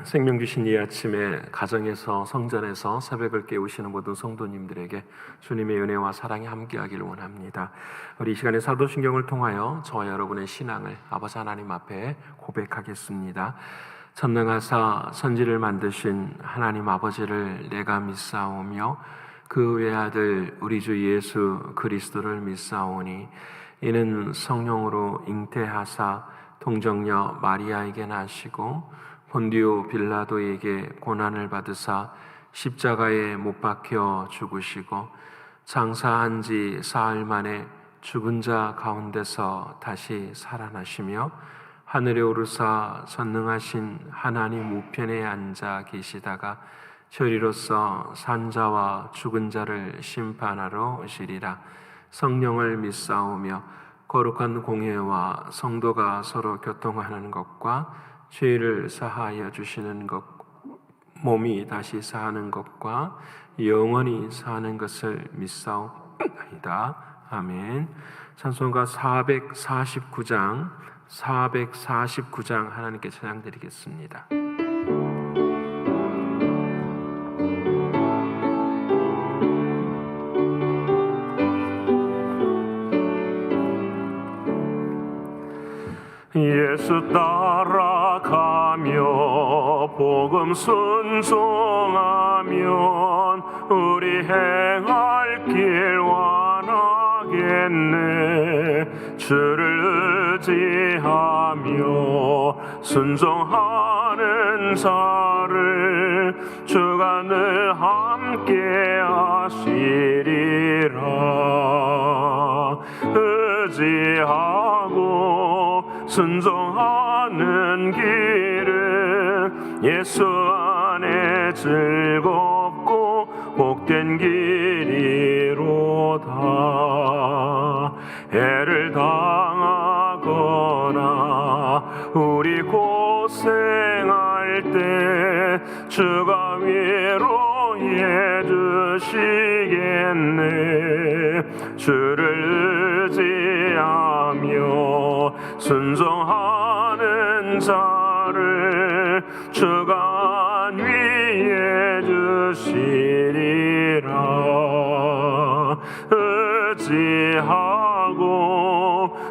생명 주신 이 아침에 가정에서 성전에서 새벽을 깨우시는 모든 성도님들에게 주님의 은혜와 사랑이 함께하기를 원합니다. 우리 이 시간에 사도신경을 통하여 저와 여러분의 신앙을 아버지 하나님 앞에 고백하겠습니다. 전능하사 선지를 만드신 하나님 아버지를 내가 믿사오며 그 외아들 우리 주 예수 그리스도를 믿사오니 이는 성령으로 잉태하사 동정녀 마리아에게 나시고 본디오 빌라도에게 고난을 받으사 십자가에 못 박혀 죽으시고 장사한 지 사흘 만에 죽은 자 가운데서 다시 살아나시며 하늘에 오르사 전능하신 하나님 우편에 앉아 계시다가 저리로서 산자와 죽은 자를 심판하러 오시리라. 성령을 믿사오며 거룩한 공회와 성도가 서로 교통하는 것과 죄를 사하여 주시는 것, 몸이 다시 사는 것과 영원히 사는 것을 믿사옵나이다. 아멘. 찬송가 449장 하나님께 찬양드리겠습니다. 예수 따라가며 복음 순종하면 우리 행할 길 완하겠네. 주를 의지하며 순종하는 자를 주가 늘 함께 하시리라. 의지하고 순종하는 길은 예수 안에 즐겁고 복된 길이로다. 애를 당하거나 우리 고생할 때 주가 위로해 주시겠네. 주를 의지하며 순종하는 자를 주가 안위해 주시리라. 의지하고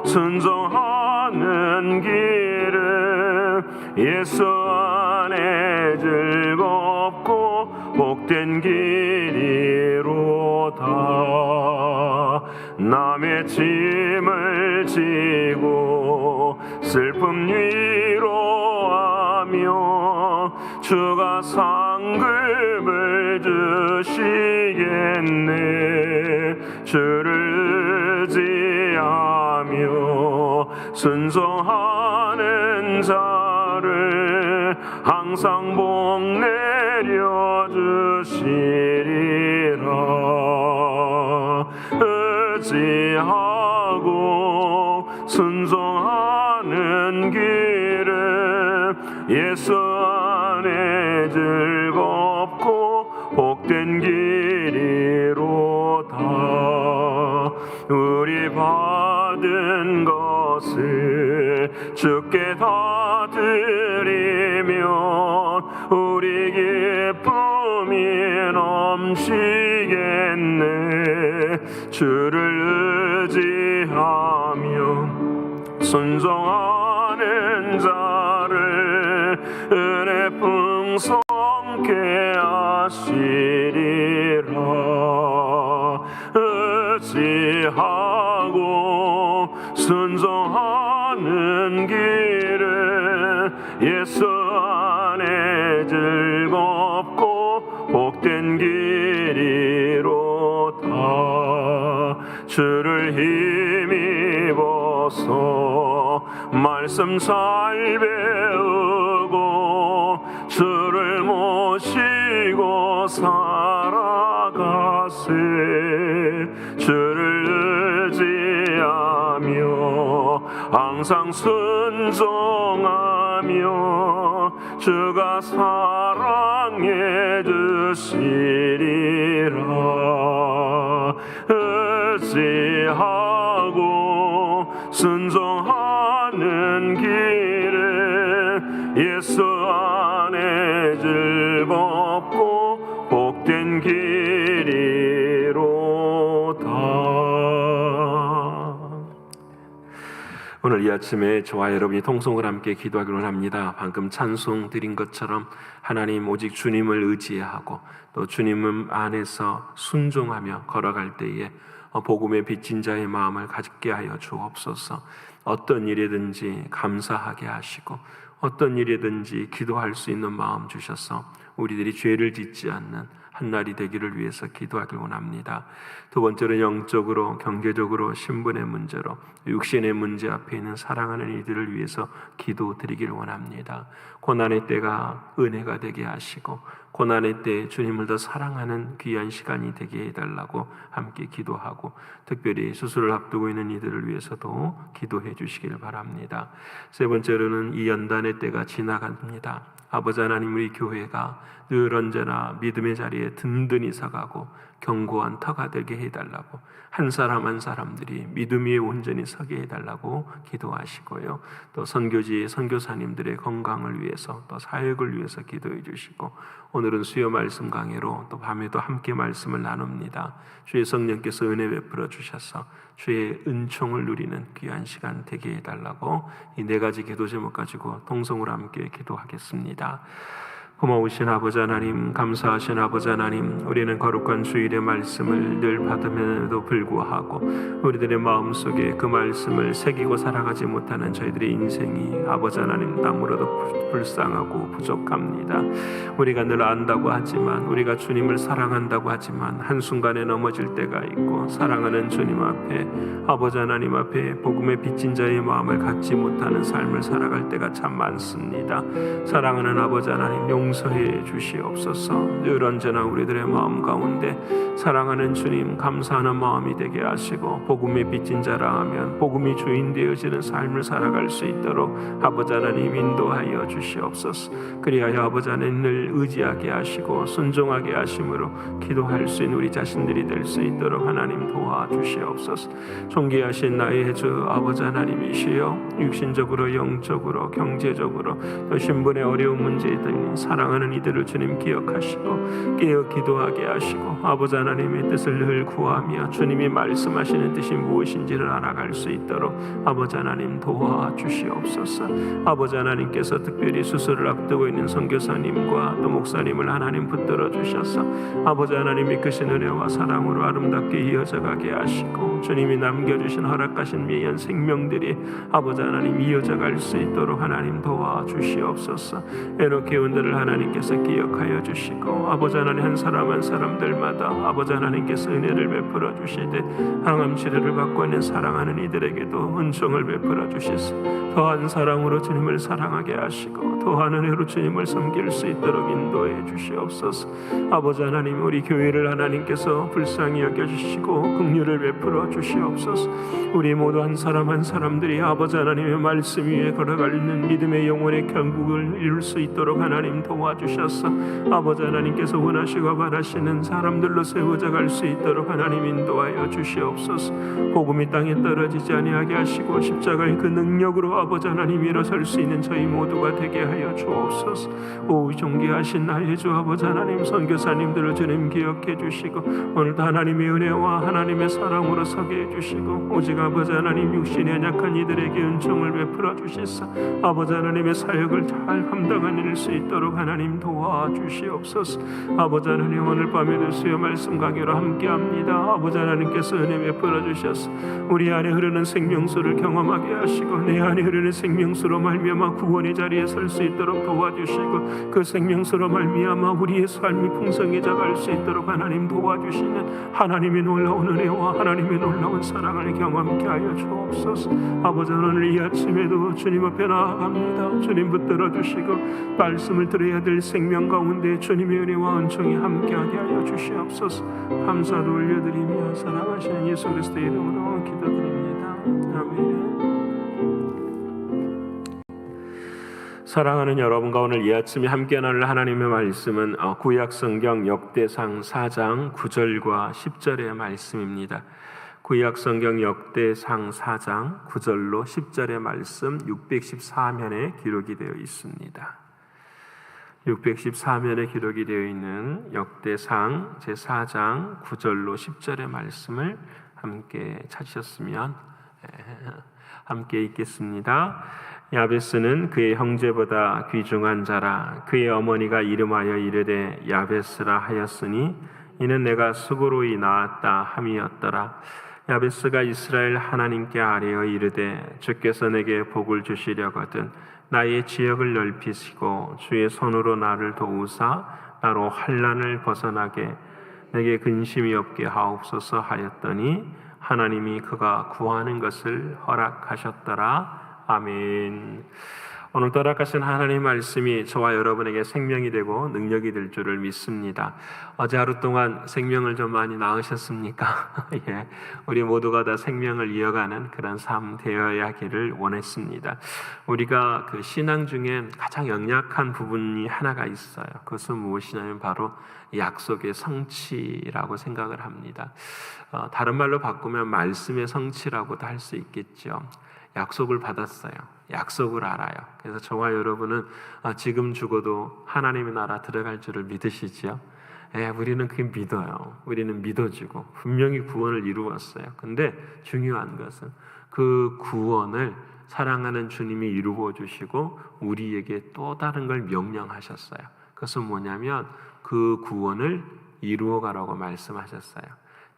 순종하는 길은 예수 안에 즐겁고 복된 길이로다. 남의 짐을 지고 슬픔 위로하며 주가 상급을 주시겠네. 주를 의지하며 순종하는 자를 항상 복 내려 주시리라. 의지하고 순종하는 길은 예수 안에 즐겁고 복된 길이로다. 우리 받은 것을 주께 다 드리면 우리 기쁨이 넘치겠네. 주를 의지하며 순종하는 자를 은혜 풍성케 하시리라. 의지하고 순종하는 길은 예수 안에 즐겁고 복된 길이로다. 주를 힘입어서 말씀 잘 배우고 주를 모시고 살아가세. 주를 의지하며 항상 순종하며 주가 사랑해 주시리라. 의지하고 순종하는 길은 예수 안에 없고 복된 길이로다. 오늘 이 아침에 저와 여러분이 통성을 함께 기도하기를 합니다. 방금 찬송 드린 것처럼 하나님 오직 주님을 의지하고 또 주님 안에서 순종하며 걸어갈 때에 복음의 빚진 자의 마음을 갖게 하여 주옵소서. 어떤 일이든지 감사하게 하시고 어떤 일이든지 기도할 수 있는 마음 주셔서 우리들이 죄를 짓지 않는 한날이 되기를 위해서 기도하길 원합니다. 두 번째는 영적으로, 경제적으로, 신분의 문제로, 육신의 문제 앞에 있는 사랑하는 이들을 위해서 기도드리길 원합니다. 고난의 때가 은혜가 되게 하시고 고난의 때 주님을 더 사랑하는 귀한 시간이 되게 해달라고 함께 기도하고, 특별히 수술을 앞두고 있는 이들을 위해서도 기도해 주시길 바랍니다. 세 번째로는 이 연단의 때가 지나갑니다. 아버지 하나님, 우리 교회가 늘 언제나 믿음의 자리에 든든히 서가고 견고한 터가 되게 해달라고, 한 사람 한 사람들이 믿음 위에 온전히 서게 해달라고 기도하시고요. 또 선교지 선교사님들의 건강을 위해서 또 사역을 위해서 기도해 주시고, 오늘은 수요 말씀 강해로 또 밤에도 함께 말씀을 나눕니다. 주의 성령께서 은혜 베풀어 주셔서 주의 은총을 누리는 귀한 시간 되게 해달라고 이 네 가지 기도 제목 가지고 동성으로 함께 기도하겠습니다. 고마우신 아버지 하나님, 감사하신 아버지 하나님, 우리는 거룩한 주일의 말씀을 늘 받음에도 불구하고 우리들의 마음속에 그 말씀을 새기고 살아가지 못하는 저희들의 인생이 아버지 하나님 너무나도 불쌍하고 부족합니다. 우리가 늘 안다고 하지만, 우리가 주님을 사랑한다고 하지만 한순간에 넘어질 때가 있고, 사랑하는 주님 앞에, 아버지 하나님 앞에 복음의 빚진 자의 마음을 갖지 못하는 삶을 살아갈 때가 참 많습니다. 사랑하는 아버지 하나님, 용서해 주시옵소서. 늘 언제나 우리들의 마음 가운데 사랑하는 주님, 감사하는 마음이 되게 하시고, 복음의 빚진 자라 하면 복음이 주인 되어지는 삶을 살아갈 수 있도록 아버지 하나님 인도하여 주시옵소서. 그리하여 아버지 하나님 늘 의지하게 하시고 순종하게 하심으로 기도할 수 있는 우리 자신들이 될 수 있도록 하나님 도와주시옵소서. 존귀하신 나의 주 아버지 하나님이시여, 육신적으로, 영적으로, 경제적으로 또 신분의 어려운 문제이든 사랑하는 이들을 주님 기억하시고 깨어 기도하게 하시고, 아버지 하나님의 뜻을 늘 구하며 주님이 말씀하시는 뜻이 무엇인지를 알아갈 수 있도록 아버지 하나님 도와주시옵소서. 아버지 하나님께서 특별히 수술을 앞두고 있는 선교사님과 또 목사님을 하나님 붙들어 주셔서 아버지 하나님이 크신 은혜와 사랑으로 아름답게 이어져가게 하시고, 주님이 남겨주신 허락하신 미연 생명들이 아버지 하나님 이어져갈 수 있도록 하나님 도와주시옵소서. 에녹 교훈들을 하나님께서 기억하여 주시고, 아버지 하나님 한 사람 한 사람들마다 아버지 하나님께서 은혜를 베풀어 주시되 항암 치료를 받고 있는 사랑하는 이들에게도 은총을 베풀어 주시소. 더한 사랑으로 주님을 사랑하게 하시고 더한 은혜로 주님을 섬길 수 있도록 인도해 주시옵소서. 아버지 하나님, 우리 교회를 하나님께서 불쌍히 여겨주시고 긍휼을 베풀어 주시옵소서. 우리 모두 한 사람 한 사람들이 아버지 하나님의 말씀 위에 걸어가는 믿음의 영혼의 결국을 이룰 수 있도록 하나님 도와주셔서 아버지 하나님께서 원하시고 바라시는 사람들로 세워져 갈 수 있도록 하나님 인도하여 주시옵소서. 복음이 땅에 떨어지지 아니하게 하시고 십자가의 그 능력으로 아버지 하나님 일어설 수 있는 저희 모두가 되게 하여 주옵소서. 오 존귀하신 나의 주 아버지 하나님, 선교사님들을 주님 기억해 주시고 오늘도 하나님의 은혜와 하나님의 사랑으로 서게 해주시고, 오직 아버지 하나님 육신이 연약한 이들에게 은총을 베풀어 주시사 아버지 하나님의 사역을 잘 감당하는 수 있도록 하나님 도와주시옵소서. 아버지 하나님, 오늘 밤에도 수요 말씀 강해로 함께합니다. 아버지 하나님께서 은혜 베풀어 주셔서 우리 안에 흐르는 생명수를 경험하게 하시고 내 안에 흐르는 생명수로 말미암아 구원의 자리에 설 수 있도록 도와주시고, 그 생명수로 말미암아 우리의 삶이 풍성해져 갈 수 있도록 하나님 도와주시는 하나님의 놀라운 은혜와 하나님의 놀라운 사랑을 경험케 하여 주옵소서. 아버지 오늘 이 아침에도 주님 앞에 나아갑니다. 주님 붙들어 주시고 말씀을 들어야 될 생명 가운데 주님의 은혜와 은총이 함께하게 하여 주시옵소서. 감사를 올려드리며 사랑하시는 예수 그리스도의 이름으로 기도드립니다. 아멘. 사랑하는 여러분과 오늘 이 아침에 함께 나눌 하나님의 말씀은 구약성경 역대상 4장 9절과 10절의 말씀입니다. 구약성경 역대상 4장 9절로 10절의 말씀 614면에 기록이 되어 있습니다. 614면에 기록이 되어 있는 역대상 제4장 9절로 10절의 말씀을 함께 찾으셨으면 함께 읽겠습니다. 야베스는 그의 형제보다 귀중한 자라. 그의 어머니가 이름하여 이르되 야베스라 하였으니 이는 내가 수고로이 낳았다 함이었더라. 야베스가 이스라엘 하나님께 아뢰어 이르되 주께서 내게 복을 주시려거든 나의 지역을 넓히시고 주의 손으로 나를 도우사 나로 환난을 벗어나게 내게 근심이 없게 하옵소서 하였더니 하나님이 그가 구하는 것을 허락하셨더라. 아멘. 오늘 허락하신 하나님의 말씀이 저와 여러분에게 생명이 되고 능력이 될 줄을 믿습니다. 어제 하루 동안 생명을 좀 많이 낳으셨습니까? 예, 우리 모두가 다 생명을 이어가는 그런 삶 되어야 하기를 원했습니다. 우리가 그 신앙 중에 가장 연약한 부분이 하나가 있어요. 그것은 무엇이냐면 바로 약속의 성취라고 생각을 합니다. 다른 말로 바꾸면 말씀의 성취라고도 할 수 있겠죠. 약속을 받았어요. 약속을 알아요. 그래서 저와 여러분은 지금 죽어도 하나님의 나라 들어갈 줄을 믿으시죠? 우리는 그게 믿어요. 우리는 믿어지고 분명히 구원을 이루었어요. 근데 중요한 것은 그 구원을 사랑하는 주님이 이루어 주시고 우리에게 또 다른 걸 명령하셨어요. 그것은 뭐냐면 그 구원을 이루어 가라고 말씀하셨어요.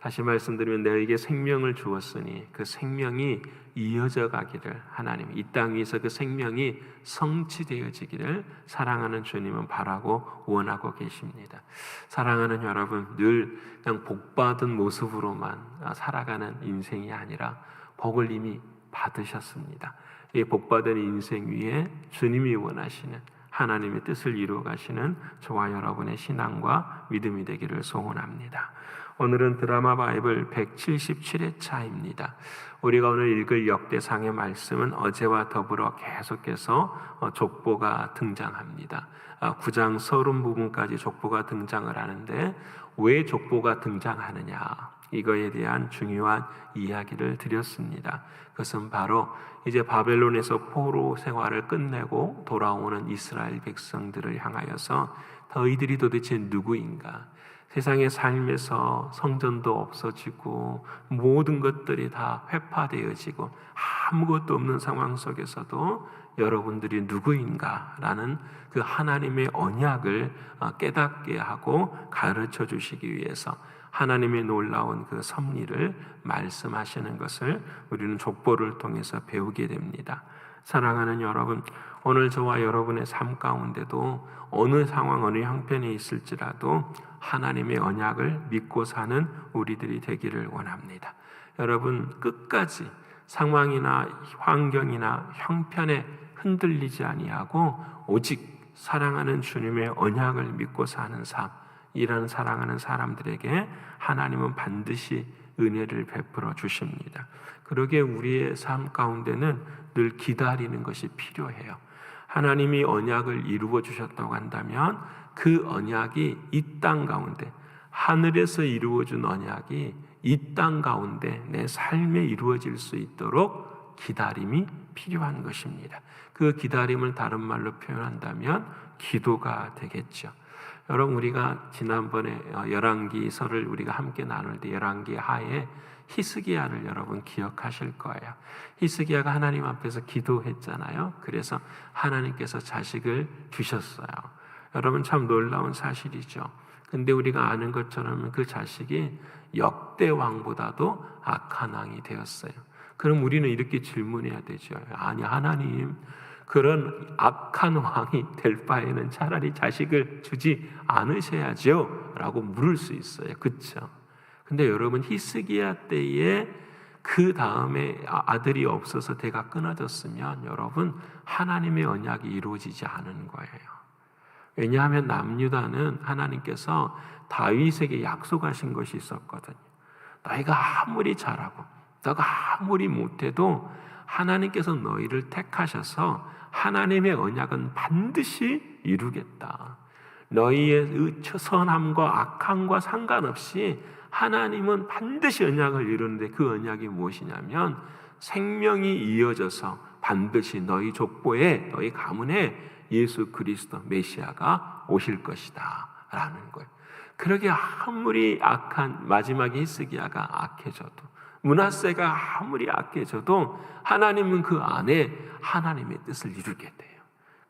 다시 말씀드리면 너에게 생명을 주었으니 그 생명이 이어져 가기를, 하나님 이 땅 위에서 그 생명이 성취되어지기를 사랑하는 주님은 바라고 원하고 계십니다. 사랑하는 여러분, 늘 그냥 복받은 모습으로만 살아가는 인생이 아니라 복을 이미 받으셨습니다. 이 복받은 인생 위에 주님이 원하시는 하나님의 뜻을 이루어 가시는 저와 여러분의 신앙과 믿음이 되기를 소원합니다. 오늘은 드라마 바이블 177회차입니다. 우리가 오늘 읽을 역대상의 말씀은 어제와 더불어 계속해서 족보가 등장합니다. 9장 서론 부분까지 족보가 등장을 하는데 왜 족보가 등장하느냐, 이거에 대한 중요한 이야기를 드렸습니다. 그것은 바로 이제 바벨론에서 포로 생활을 끝내고 돌아오는 이스라엘 백성들을 향하여서 너희들이 도대체 누구인가? 세상의 삶에서 성전도 없어지고 모든 것들이 다 회파되어지고 아무것도 없는 상황 속에서도 여러분들이 누구인가라는 그 하나님의 언약을 깨닫게 하고 가르쳐 주시기 위해서 하나님의 놀라운 그 섭리를 말씀하시는 것을 우리는 족보를 통해서 배우게 됩니다. 사랑하는 여러분, 오늘 저와 여러분의 삶 가운데도 어느 상황, 어느 형편에 있을지라도 하나님의 언약을 믿고 사는 우리들이 되기를 원합니다. 여러분, 끝까지 상황이나 환경이나 형편에 흔들리지 아니하고 오직 사랑하는 주님의 언약을 믿고 사는 삶, 이런 사랑하는 사람들에게 하나님은 반드시 은혜를 베풀어 주십니다. 그러기에 우리의 삶 가운데는 늘 기다리는 것이 필요해요. 하나님이 언약을 이루어 주셨다고 한다면 그 언약이 이 땅 가운데, 하늘에서 이루어진 언약이 이 땅 가운데 내 삶에 이루어질 수 있도록 기다림이 필요한 것입니다. 그 기다림을 다른 말로 표현한다면 기도가 되겠죠. 여러분, 우리가 지난번에 열왕기서를 우리가 함께 나눌 때 열왕기 하에 히스기야를 여러분 기억하실 거예요. 히스기야가 하나님 앞에서 기도했잖아요. 그래서 하나님께서 자식을 주셨어요. 여러분, 참 놀라운 사실이죠. 근데 우리가 아는 것처럼 그 자식이 역대 왕보다도 악한 왕이 되었어요. 그럼 우리는 이렇게 질문해야 되죠. 아니, 하나님, 그런 악한 왕이 될 바에는 차라리 자식을 주지 않으셔야죠 라고 물을 수 있어요. 그렇죠? 근데 여러분, 히스기야 때에 그 다음에 아들이 없어서 대가 끊어졌으면 여러분, 하나님의 언약이 이루어지지 않은 거예요. 왜냐하면 남유다는 하나님께서 다윗에게 약속하신 것이 있었거든요. 너희가 아무리 잘하고 너가 아무리 못해도 하나님께서 너희를 택하셔서 하나님의 언약은 반드시 이루겠다. 너희의 선함과 악함과 상관없이 하나님은 반드시 언약을 이루는데 그 언약이 무엇이냐면 생명이 이어져서 반드시 너희 족보에, 너희 가문에 예수 그리스도 메시아가 오실 것이다 라는 거예요. 그러게 아무리 악한 마지막에 히스기야가 악해져도, 므낫세가 아무리 악해져도 하나님은 그 안에 하나님의 뜻을 이루게 돼요.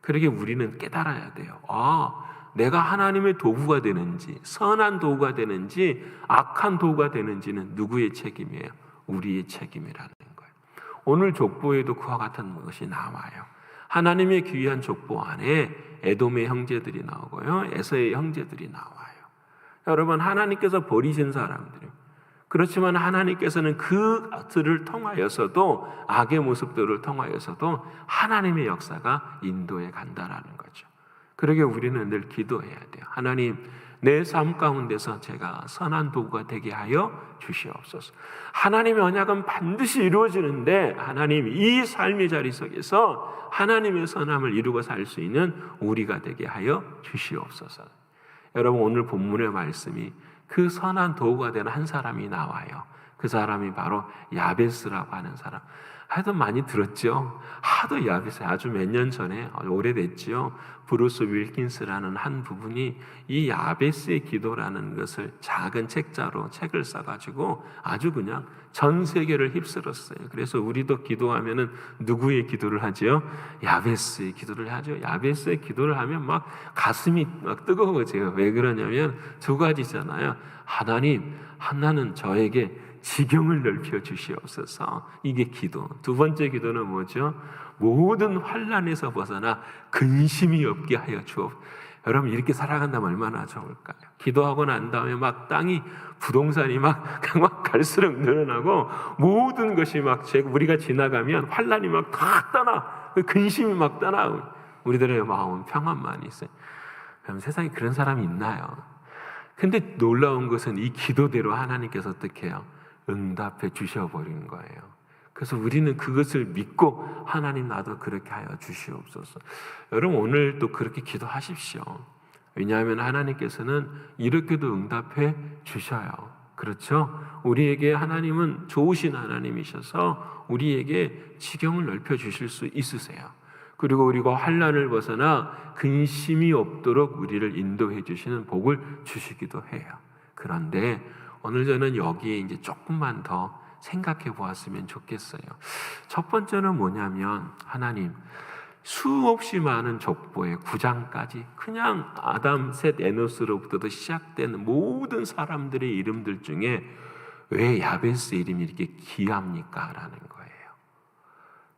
그러게 우리는 깨달아야 돼요. 내가 하나님의 도구가 되는지, 선한 도구가 되는지, 악한 도구가 되는지는 누구의 책임이에요? 우리의 책임이라는 거예요. 오늘 족보에도 그와 같은 것이 나와요. 하나님의 귀한 족보 안에 에돔의 형제들이 나오고요, 에서의 형제들이 나와요. 여러분, 하나님께서 버리신 사람들이에요. 그렇지만 하나님께서는 그들을 통하여서도, 악의 모습들을 통하여서도 하나님의 역사가 인도해 간다라는 거죠. 그러게 우리는 늘 기도해야 돼요. 하나님, 내 삶 가운데서 제가 선한 도구가 되게 하여 주시옵소서. 하나님의 언약은 반드시 이루어지는데, 하나님, 이 삶의 자리 속에서 하나님의 선함을 이루고 살 수 있는 우리가 되게 하여 주시옵소서. 여러분, 오늘 본문의 말씀이 그 선한 도구가 되는 한 사람이 나와요. 그 사람이 바로 야베스라고 하는 사람. 하도 많이 들었죠. 하도 야베스, 아주 몇 년 전에, 오래됐죠. 브루스 윌킨스라는 한 부분이 이 야베스의 기도라는 것을 작은 책자로 책을 써가지고 아주 그냥 전 세계를 휩쓸었어요. 그래서 우리도 기도하면은 누구의 기도를 하죠? 야베스의 기도를 하죠. 야베스의 기도를 하면 막 가슴이 막 뜨거워져요. 왜 그러냐면 두 가지잖아요. 하나님, 하나는 저에게 지경을 넓혀 주시옵소서. 이게 기도. 두 번째 기도는 뭐죠? 모든 환난에서 벗어나 근심이 없게 하여 주옵소서. 여러분, 이렇게 살아간다면 얼마나 좋을까요? 기도하고 난 다음에 막 땅이, 부동산이 막 갈수록 늘어나고 모든 것이 막 우리가 지나가면 환난이 막 다 떠나, 근심이 막 떠나, 우리들의 마음은 평안만 있어요. 그럼 세상에 그런 사람이 있나요? 근데 놀라운 것은 이 기도대로 하나님께서 어떻게 해요? 응답해 주셔버리는 거예요. 그래서 우리는 그것을 믿고 하나님, 나도 그렇게 하여 주시옵소서. 여러분, 오늘 또 그렇게 기도하십시오. 왜냐하면 하나님께서는 이렇게도 응답해 주셔요. 그렇죠? 우리에게 하나님은 좋으신 하나님이셔서 우리에게 지경을 넓혀 주실 수 있으세요. 그리고 우리가 환난을 벗어나 근심이 없도록 우리를 인도해 주시는 복을 주시기도 해요. 그런데 오늘 저는 여기에 이제 조금만 더 생각해 보았으면 좋겠어요. 첫 번째는 뭐냐면, 하나님, 수없이 많은 족보의 9장까지 그냥 아담, 셋, 에노스로부터 시작된 모든 사람들의 이름들 중에 왜 야베스 이름이 이렇게 귀합니까? 라는 거예요.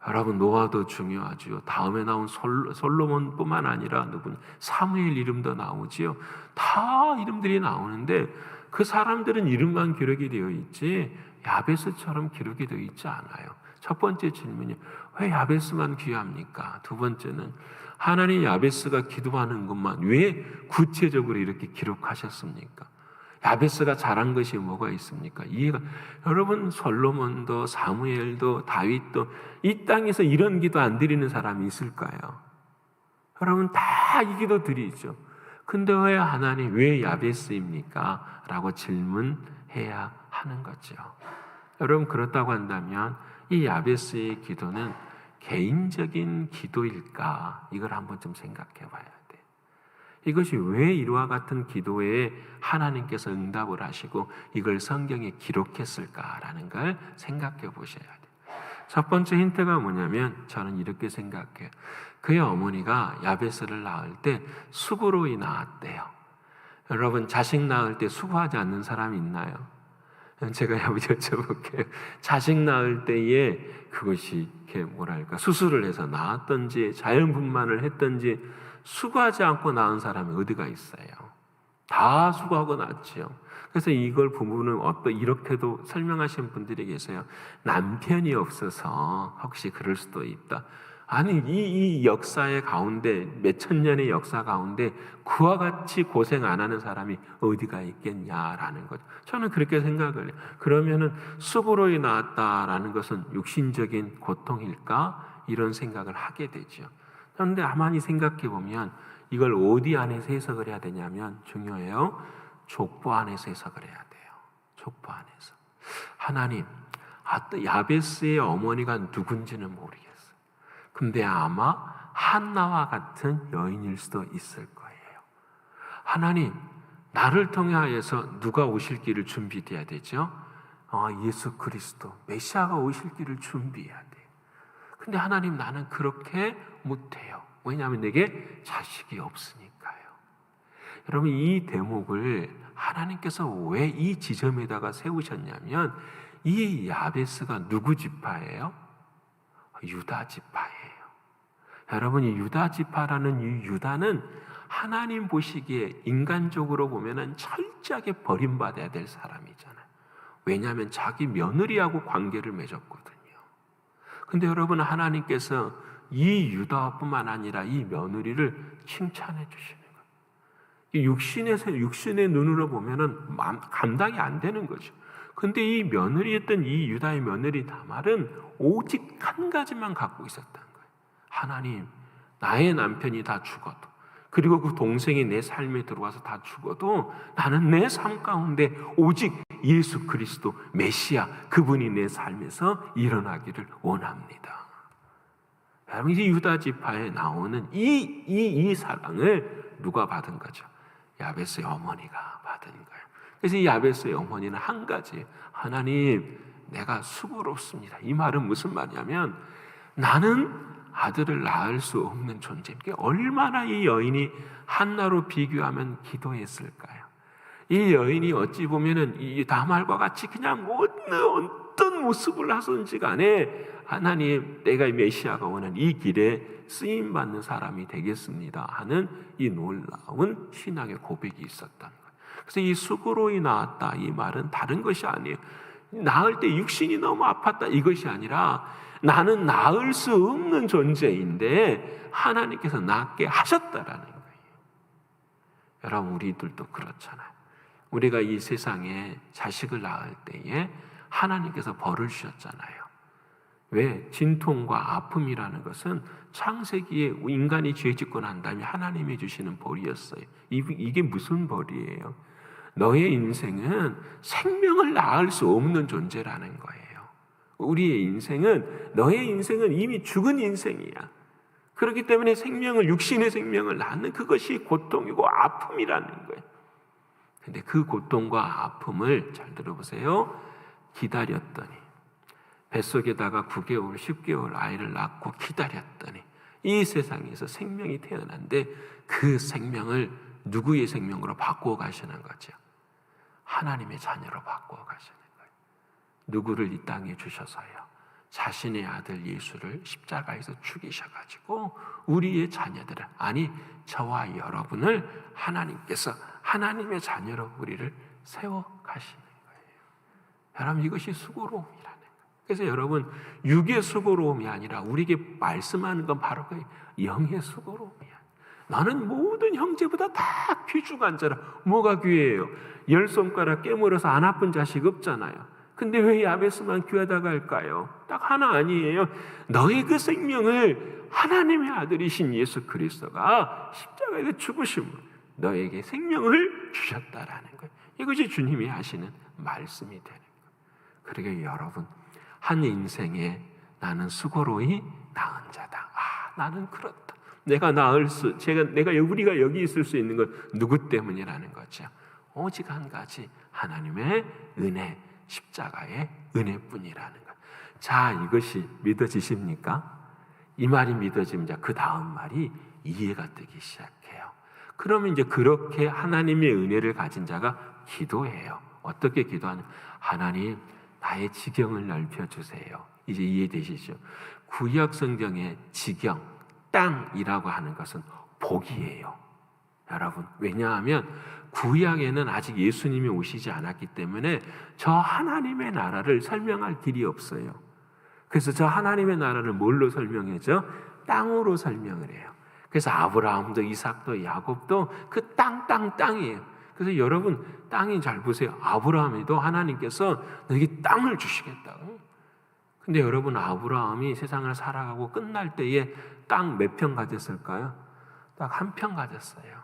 여러분, 노아도 중요하죠. 다음에 나온 솔로몬뿐만 아니라 사무엘 이름도 나오지요. 다 이름들이 나오는데 그 사람들은 이름만 기록이 되어 있지 야베스처럼 기록이 되어 있지 않아요. 첫 번째 질문이 왜 야베스만 귀합니까? 두 번째는 하나님, 야베스가 기도하는 것만 왜 구체적으로 이렇게 기록하셨습니까? 야베스가 잘한 것이 뭐가 있습니까? 여러분, 솔로몬도 사무엘도 다윗도 이 땅에서 이런 기도 안 드리는 사람이 있을까요? 여러분, 다 이 기도 드리죠. 근데 왜 하나님, 왜 야베스입니까? 라고 질문해야 하는 거죠. 여러분, 그렇다고 한다면 이 야베스의 기도는 개인적인 기도일까? 이걸 한번 좀 생각해 봐야 돼요. 이것이 왜 이와 같은 기도에 하나님께서 응답을 하시고 이걸 성경에 기록했을까라는 걸 생각해 보셔야 돼요. 첫 번째 힌트가 뭐냐면, 저는 이렇게 생각해요. 그의 어머니가 야베스를 낳을 때 수고로이 낳았대요. 여러분, 자식 낳을 때 수고하지 않는 사람이 있나요? 제가 여쭤볼게요. 자식 낳을 때에 그것이 이렇게 수술을 해서 낳았던지 자연분만을 했던지 수고하지 않고 낳은 사람이 어디가 있어요? 다 수고하고 낳지요. 그래서 이걸 부부는 이렇게도 설명하신 분들이 계세요. 남편이 없어서 혹시 그럴 수도 있다. 아니, 이 역사의 가운데, 몇천 년의 역사 가운데 그와 같이 고생 안 하는 사람이 어디가 있겠냐라는 거죠. 저는 그렇게 생각을 해요. 그러면은 수고로이 낳았다라는 것은 육신적인 고통일까? 이런 생각을 하게 되죠. 그런데 가만히 생각해 보면 이걸 어디 안에서 해석을 해야 되냐면 중요해요. 족보 안에서 해석을 해야 돼요. 족보 안에서. 하나님, 야베스의 어머니가 누군지는 모르겠어요. 근데 아마 한나와 같은 여인일 수도 있을 거예요. 하나님, 나를 통하여서 누가 오실 길을 준비돼야 되죠? 예수 그리스도, 메시아가 오실 길을 준비해야 돼요. 근데 하나님, 나는 그렇게 못해요. 왜냐하면 내게 자식이 없으니까요. 여러분, 이 대목을 하나님께서 왜 이 지점에다가 세우셨냐면, 이 야베스가 누구 지파예요? 유다 지파예요. 여러분, 이 유다 지파라는 이 유다는 하나님 보시기에 인간적으로 보면은 철저하게 버림받아야 될 사람이잖아요. 왜냐하면 자기 며느리하고 관계를 맺었거든요. 근데 여러분, 하나님께서 이 유다뿐만 아니라 이 며느리를 칭찬해 주시는 거예요. 육신의 눈으로 보면은 감당이 안 되는 거죠. 근데 이 며느리였던 이 유다의 며느리 다말은 오직 한 가지만 갖고 있었던 거예요. 하나님, 나의 남편이 다 죽어도, 그리고 그 동생이 내 삶에 들어와서 다 죽어도 나는 내 삶 가운데 오직 예수 그리스도 메시아, 그분이 내 삶에서 일어나기를 원합니다. 여러분, 이 유다 지파에 나오는 이 사랑을 누가 받은 거죠? 야베스의 어머니가 받은 거예요. 그래서 이 야베스의 어머니는 한 가지, 하나님, 내가 수고롭습니다. 이 말은 무슨 말이냐면, 나는 아들을 낳을 수 없는 존재. 얼마나 이 여인이 한나로 비교하면 기도했을까요? 이 여인이 어찌 보면은 이 다말과 같이 그냥 어떤 모습을 하든지 간에, 하나님, 내가 메시아가 오는 이 길에 쓰임 받는 사람이 되겠습니다 하는 이 놀라운 신앙의 고백이 있었던 거예요. 그래서 이 수고로이 나았다, 이 말은 다른 것이 아니에요. 낳을 때 육신이 너무 아팠다, 이것이 아니라 나는 낳을 수 없는 존재인데 하나님께서 낳게 하셨다라는 거예요. 여러분, 우리들도 그렇잖아요. 우리가 이 세상에 자식을 낳을 때에 하나님께서 벌을 주셨잖아요. 왜? 진통과 아픔이라는 것은 창세기에 인간이 죄 짓고 난 다음에 하나님이 주시는 벌이었어요. 이게 무슨 벌이에요? 너의 인생은 생명을 낳을 수 없는 존재라는 거예요. 우리의 인생은, 너의 인생은 이미 죽은 인생이야. 그렇기 때문에 육신의 생명을 낳는 그것이 고통이고 아픔이라는 거예요. 근데 그 고통과 아픔을 잘 들어보세요. 기다렸더니, 뱃속에다가 9개월, 10개월 아이를 낳고 기다렸더니 이 세상에서 생명이 태어난데, 그 생명을 누구의 생명으로 바꾸어 가시는 거죠? 하나님의 자녀로 바꾸어 가시는 거예요. 누구를 이 땅에 주셔서요, 자신의 아들 예수를 십자가에서 죽이셔가지고 우리의 자녀들을, 아니 저와 여러분을 하나님께서 하나님의 자녀로 우리를 세워 가시는 거예요. 여러분, 이것이 수고로움이라는 거예요. 그래서 여러분, 육의 수고로움이 아니라 우리에게 말씀하는 건 바로 그 영의 수고로움이야. 나는 모든 형제보다 다 귀중한 자라. 뭐가 귀해요? 10손가락 깨물어서 안 아픈 자식 없잖아요. 근데 왜 야베스만 귀하다고 할까요? 딱 하나 아니에요. 너의 그 생명을 하나님의 아들이신 예수 그리스도가 십자가에서 죽으심으로 너에게 생명을 주셨다라는 거예요. 이것이 주님이 하시는 말씀이 되는 거예요. 그러게 여러분, 한 인생에 나는 수고로이 낳은 자다. 나는 그렇다. 우리가 여기 있을 수 있는 건 누구 때문이라는 거죠? 오직 한 가지, 하나님의 은혜, 십자가의 은혜뿐이라는 것. 자, 이것이 믿어지십니까? 이 말이 믿어지면 그 다음 말이 이해가 되기 시작해요. 그러면 이제 그렇게 하나님의 은혜를 가진 자가 기도해요. 어떻게 기도하냐? 하나님, 나의 지경을 넓혀주세요. 이제 이해되시죠? 구약 성경의 지경, 땅이라고 하는 것은 복이에요. 여러분, 왜냐하면 구약에는 아직 예수님이 오시지 않았기 때문에 저 하나님의 나라를 설명할 길이 없어요. 그래서 저 하나님의 나라를 뭘로 설명해죠? 땅으로 설명을 해요. 그래서 아브라함도 이삭도 야곱도 그 땅이에요. 그래서 여러분, 땅이 잘 보세요. 아브라함에도 하나님께서 너에게 땅을 주시겠다고. 근데 여러분, 아브라함이 세상을 살아가고 끝날 때에 땅 몇 평 가졌을까요? 딱 1평 가졌어요.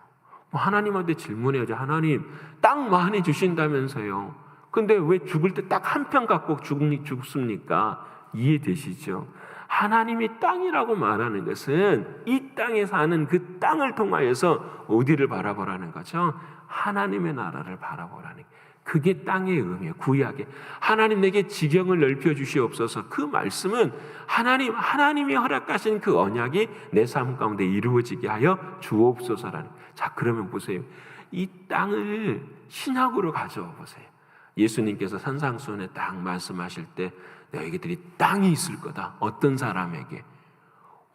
하나님한테 질문해야죠. 하나님, 땅 많이 주신다면서요. 근데 왜 죽을 때 딱 1평 갖고 죽습니까? 이해되시죠? 하나님이 땅이라고 말하는 것은 이 땅에 사는 그 땅을 통하여서 어디를 바라보라는 거죠? 하나님의 나라를 바라보라는 거예요. 그게 땅의 의미예요. 구약에 하나님 내게 지경을 넓혀 주시옵소서. 그 말씀은 하나님이 허락하신 그 언약이 내 삶 가운데 이루어지게 하여 주옵소서라는. 자, 그러면 보세요. 이 땅을 신약으로 가져와 보세요. 예수님께서 산상수훈에 딱 말씀하실 때 너희들이 땅이 있을 거다. 어떤 사람에게?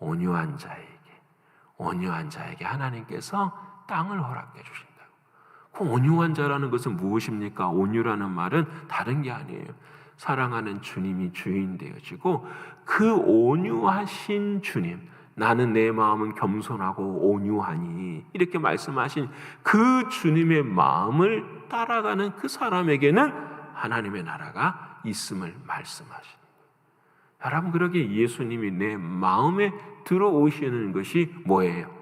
온유한 자에게 하나님께서 땅을 허락해 주신다고. 그 온유한 자라는 것은 무엇입니까? 온유라는 말은 다른 게 아니에요. 사랑하는 주님이 주인 되어지고 그 온유하신 주님, 나는 내 마음은 겸손하고 온유하니 이렇게 말씀하신 그 주님의 마음을 따라가는 그 사람에게는 하나님의 나라가 있음을 말씀하시는 거예요. 여러분, 그러기에 예수님이 내 마음에 들어오시는 것이 뭐예요?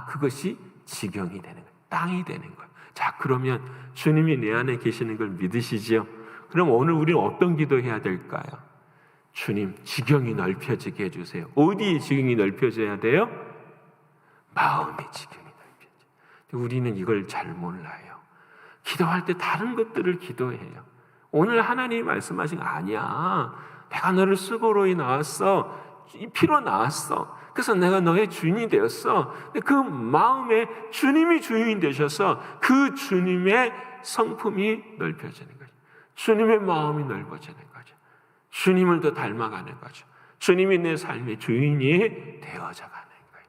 그것이 지경이 되는 거예요. 땅이 되는 거예요. 자, 그러면 주님이 내 안에 계시는 걸 믿으시지요? 그럼 오늘 우리는 어떤 기도해야 될까요? 주님, 지경이 넓혀지게 해주세요. 어디에 지경이 넓혀져야 돼요? 마음의 지경이 넓혀져요. 우리는 이걸 잘 몰라요. 기도할 때 다른 것들을 기도해요. 오늘 하나님이 말씀하신 거 아니야. 내가 너를 수고로이 낳았어. 피로 낳았어. 그래서 내가 너의 주인이 되었어. 그 마음에 주님이 주인이 되셔서 그 주님의 성품이 넓혀지는 거죠. 주님의 마음이 넓어지는 거죠. 주님을 더 닮아가는 거죠. 주님이 내 삶의 주인이 되어져가는 거예요.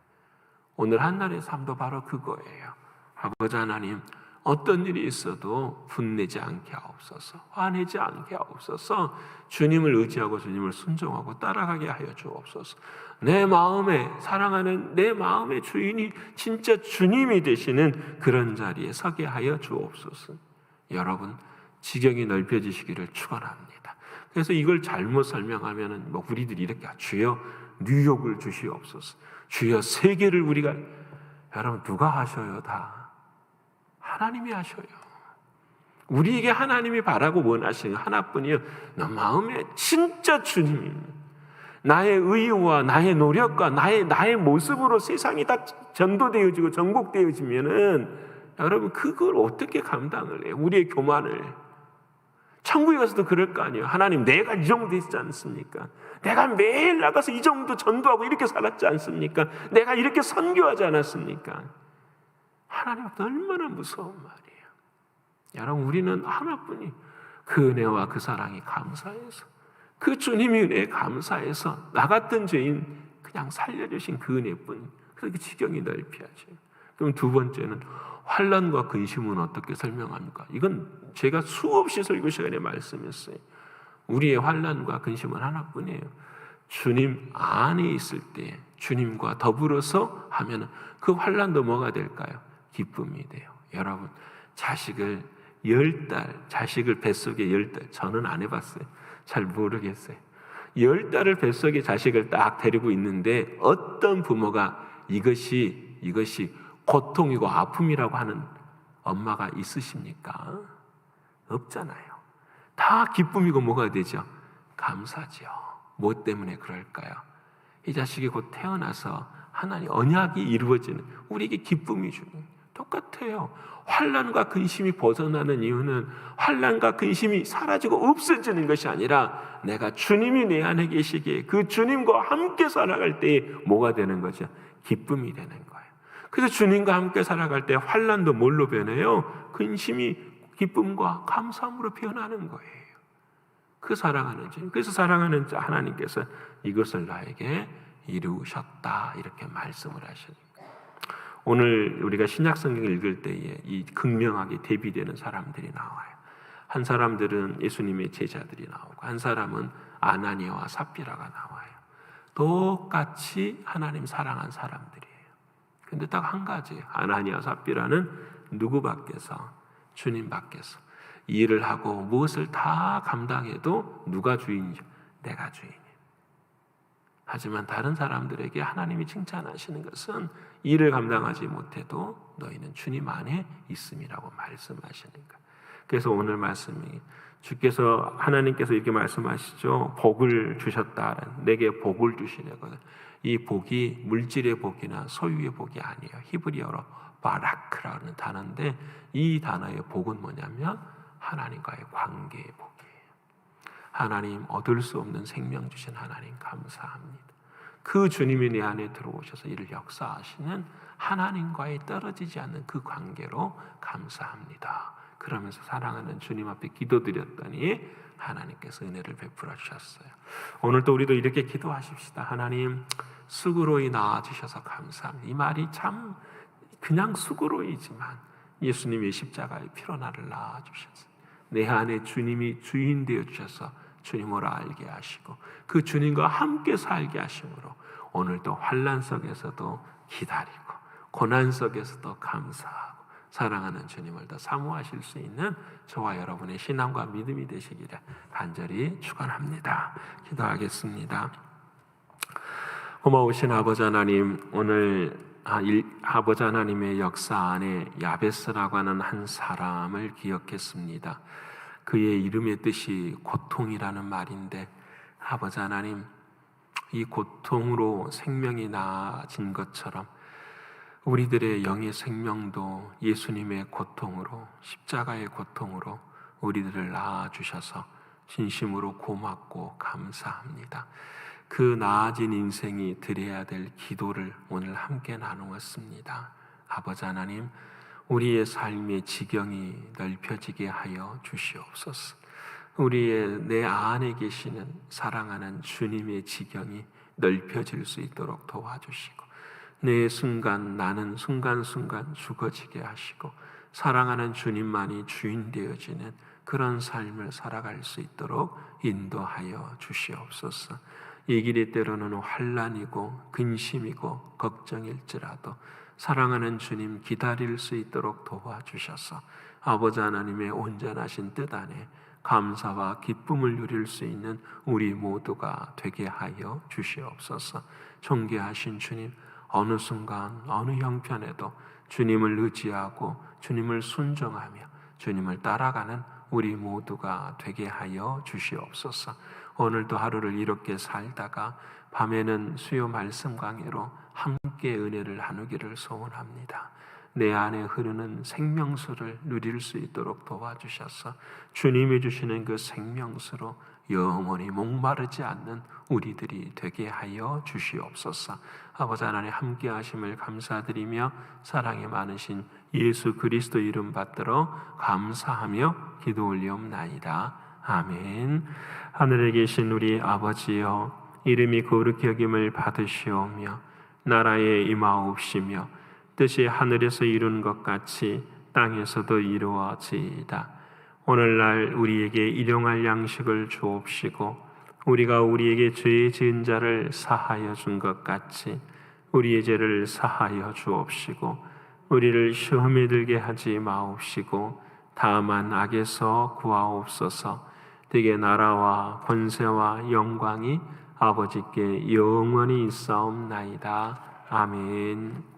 오늘 한날의 삶도 바로 그거예요. 아버지 하나님, 어떤 일이 있어도 분내지 않게 하옵소서, 화내지 않게 하옵소서, 주님을 의지하고 주님을 순종하고 따라가게 하여 주옵소서. 내 마음에 사랑하는 내 마음의 주인이 진짜 주님이 되시는 그런 자리에 서게 하여 주옵소서. 여러분, 지경이 넓혀지시기를 축원합니다. 그래서 이걸 잘못 설명하면은 우리들이 이렇게 주여 뉴욕을 주시옵소서, 주여 세계를 우리가, 여러분 누가 하셔요? 다 하나님이 하셔요. 우리에게 하나님이 바라고 원하시는 하나뿐이요, 너 마음에 진짜 주님입니다. 나의 의와 나의 노력과 나의 모습으로 세상이 다 전도되어지고 전국되어지면은 여러분 그걸 어떻게 감당을 해요? 우리의 교만을. 천국에 가서도 그럴 거 아니에요. 하나님, 내가 이 정도 되지 않습니까? 내가 매일 나가서 이 정도 전도하고 이렇게 살았지 않습니까? 내가 이렇게 선교하지 않았습니까? 하나님 앞에 얼마나 무서운 말이에요. 여러분, 우리는 하나뿐이 그 은혜와 그 사랑이 감사해서, 그 주님의 은혜에 감사해서 나 같은 죄인 그냥 살려주신 그 은혜뿐. 그래서 그 지경이 넓혀야죠. 그럼 두 번째는 환난과 근심은 어떻게 설명합니까? 이건 제가 수없이 설교 시간에 말씀했어요. 우리의 환난과 근심은 하나뿐이에요. 주님 안에 있을 때 주님과 더불어서 하면 그 환난도 뭐가 될까요? 기쁨이 돼요. 여러분, 자식을 10달, 자식을 뱃속에 10달, 저는 안 해봤어요. 잘 모르겠어요. 10달을 뱃속에 자식을 딱 데리고 있는데 어떤 부모가 이것이 고통이고 아픔이라고 하는 엄마가 있으십니까? 없잖아요. 다 기쁨이고 뭐가 되죠? 감사죠. 뭐 때문에 그럴까요? 이 자식이 곧 태어나서 하나님 언약이 이루어지는, 우리에게 기쁨이 주는, 똑같아요. 환난과 근심이 벗어나는 이유는 환난과 근심이 사라지고 없어지는 것이 아니라 내가 주님이 내 안에 계시기에 그 주님과 함께 살아갈 때에 뭐가 되는 거죠? 기쁨이 되는 거예요. 그래서 주님과 함께 살아갈 때 환난도 뭘로 변해요? 근심이 기쁨과 감사함으로 변하는 거예요. 그 사랑하는 주님, 그래서 사랑하는 하나님께서 이것을 나에게 이루셨다, 이렇게 말씀을 하시는 거예요. 오늘 우리가 신약 성경을 읽을 때에 이 극명하게 대비되는 사람들이 나와요. 한 사람들은 예수님의 제자들이 나오고, 한 사람은 아나니아와 삽비라가 나와요. 똑같이 하나님 사랑한 사람들이에요. 근데 딱 한 가지예요. 아나니아 삽비라는 누구 밖에서? 주님 밖에서 이 일을 하고 무엇을 다 감당해도 누가 주인이죠? 내가 주인이에요. 하지만 다른 사람들에게 하나님이 칭찬하시는 것은 일을 감당하지 못해도 너희는 주님 안에 있음이라고 말씀하시는 거예요. 그래서 오늘 말씀이 주께서 하나님께서 이렇게 말씀하시죠. 복을 주셨다. 내게 복을 주시려거든. 이 복이 물질의 복이나 소유의 복이 아니에요. 히브리어로 바라크라는 단어인데 이 단어의 복은 뭐냐면 하나님과의 관계의 복이에요. 하나님 얻을 수 없는 생명 주신 하나님 감사합니다. 그 주님이 내 안에 들어오셔서 이를 역사하시는 하나님과의 떨어지지 않는 그 관계로 감사합니다. 그러면서 사랑하는 주님 앞에 기도드렸더니 하나님께서 은혜를 베풀어 주셨어요. 오늘도 우리도 이렇게 기도하십시다. 하나님, 수고로이 낳아주셔서 감사합니다. 이 말이 참 그냥 수고로이지만 예수님이 십자가의 피로 나를 낳아주셨어요. 내 안에 주님이 주인 되어 주셔서 주님으로 알게 하시고 그 주님과 함께 살게 하심으로 오늘도 환난 속에서도 기다리고 고난 속에서도 감사하고 사랑하는 주님을 더 사모하실 수 있는 저와 여러분의 신앙과 믿음이 되시기를 간절히 축원합니다. 기도하겠습니다. 고마우신 아버지 하나님, 오늘 아버지 하나님의 역사 안에 야베스라고 하는 한 사람을 기억했습니다. 그의 이름의 뜻이 고통이라는 말인데 아버지 하나님, 이 고통으로 생명이 나아진 것처럼 우리들의 영의 생명도 예수님의 고통으로, 십자가의 고통으로 우리들을 낳아주셔서 진심으로 고맙고 감사합니다. 그 나아진 인생이 드려야 될 기도를 오늘 함께 나누었습니다. 아버지 하나님, 우리의 삶의 지경이 넓혀지게 하여 주시옵소서. 우리의 내 안에 계시는 사랑하는 주님의 지경이 넓혀질 수 있도록 도와주시고 내 순간 나는 순간순간 죽어지게 하시고 사랑하는 주님만이 주인 되어지는 그런 삶을 살아갈 수 있도록 인도하여 주시옵소서. 이 길이 때로는 환난이고 근심이고 걱정일지라도 사랑하는 주님 기다릴 수 있도록 도와주셔서 아버지 하나님의 온전하신 뜻 안에 감사와 기쁨을 누릴 수 있는 우리 모두가 되게 하여 주시옵소서. 존귀하신 주님, 어느 순간 어느 형편에도 주님을 의지하고 주님을 순종하며 주님을 따라가는 우리 모두가 되게 하여 주시옵소서. 오늘도 하루를 이렇게 살다가 밤에는 수요 말씀 강해로 함께 은혜를 나누기를 소원합니다. 내 안에 흐르는 생명수를 누릴 수 있도록 도와주셔서 주님이 주시는 그 생명수로 영원히 목마르지 않는 우리들이 되게 하여 주시옵소서. 아버지 하나님 함께 하심을 감사드리며 사랑이 많으신 예수 그리스도 이름 받들어 감사하며 기도 올리옵나이다. 아멘. 하늘에 계신 우리 아버지여, 이름이 거룩히 여김을 받으시오며 나라에 임하옵시며 뜻이 하늘에서 이룬 것 같이 땅에서도 이루어지이다. 오늘날 우리에게 일용할 양식을 주옵시고 우리가 우리에게 죄 지은 자를 사하여 준 것 같이 우리의 죄를 사하여 주옵시고 우리를 시험에 들게 하지 마옵시고 다만 악에서 구하옵소서. 되게 나라와 권세와 영광이 아버지께 영원히 있사옵나이다. 아멘.